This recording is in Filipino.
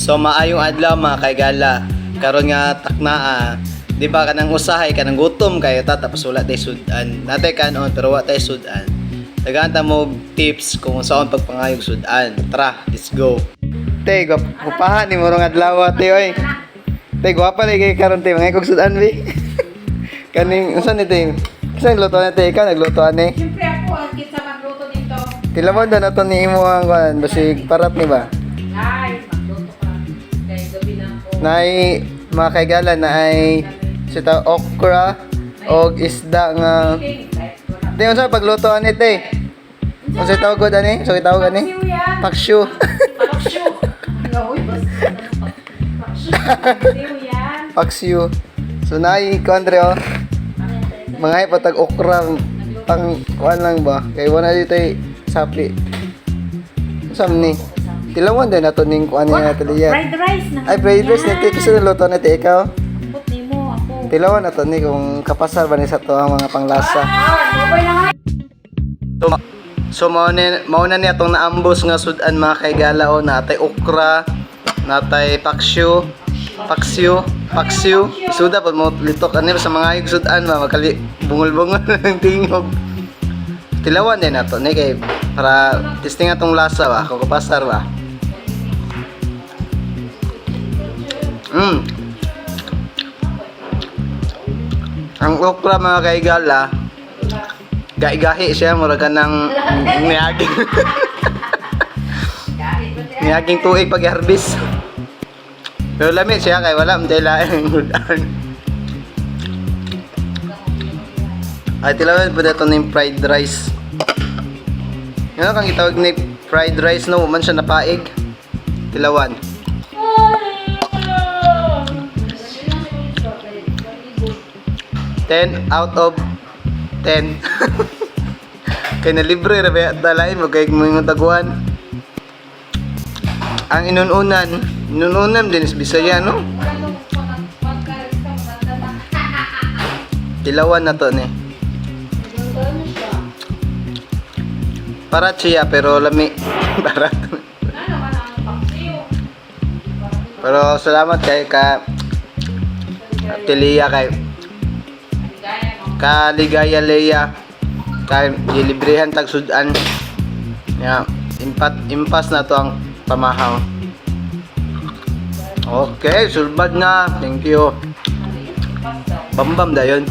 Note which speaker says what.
Speaker 1: So maayong adlaw mga kaigala. Karon nga taknaa, di ba kanang usahay kanang gutom kayo ta tapos wala tay sudan. Natay kanon pero wala tay sudan. Naganta mo tips kung saan pagpangayog sudan. Tara, let's go. Tay, gupahan ni mo rong adlaw tay oy. Tay, guwapa lagi karon tay mga kog sudan bi. Kaning unsa ni tay? Kasi luto na tay ka nagluto ani.
Speaker 2: Siyempre ako ang kitsa magluto dito.
Speaker 1: Tilamon na nato ni imo ang kuan basig parat ni ba?
Speaker 2: Ay, magluto ka. Kaya gabi na ako.
Speaker 1: Naay mga kaigala na ay sita okra og isda nga di unsa pagluto ani te? Unsa tawag gud ani? So tawag ani? Paksyu.
Speaker 2: Paksyo. Ngawoy basta. Paksyo yan.
Speaker 1: Paksyu. So naay kuan oh. Mga patag okra pang kuan lang ba? Kay wala dito sapi. Sam ni. Tilawan din nato ning kuan niya taliya.
Speaker 2: Fried rice na.
Speaker 1: Ay fried rice nito kasi luto na te ikaw.
Speaker 2: Put ni mo ako.
Speaker 1: Tilawan nato ni kung kapasar ba ni sa to ang mga panglasa.
Speaker 2: Boy na nga.
Speaker 1: So mao na niya tong naambos nga sudan mga kaigala o natay okra, natay paksyu. Suda pag mo litok ani sa mga ayog sudan makali bungol-bungol ng tingog. Tilawan din nato ni kay para testing atong lasa ba kung kapasar ba. Ang okra mga kaigala gahi siya mura ka ng niyaging tuig pag-harvest. Pero lamit siya kay wala mday laing hudan. Ay tilawan po dito ng fried rice. Ano kang itawag ni fried rice no man siya napaig. Tilawan. 10 out of 10. Kaya na libre ra ba dalain mo kay mo yung taguan. Ang inununan din is Bisaya no. Tilawan na to ni. Parat siya pero lami. Parat. Pero salamat kay Telia kay Kaligaya Leia kay gilibrehan tag sudan. Ya, impas na to ang pamahaw. Okay, sulbad na. Thank you. Bambam dayon.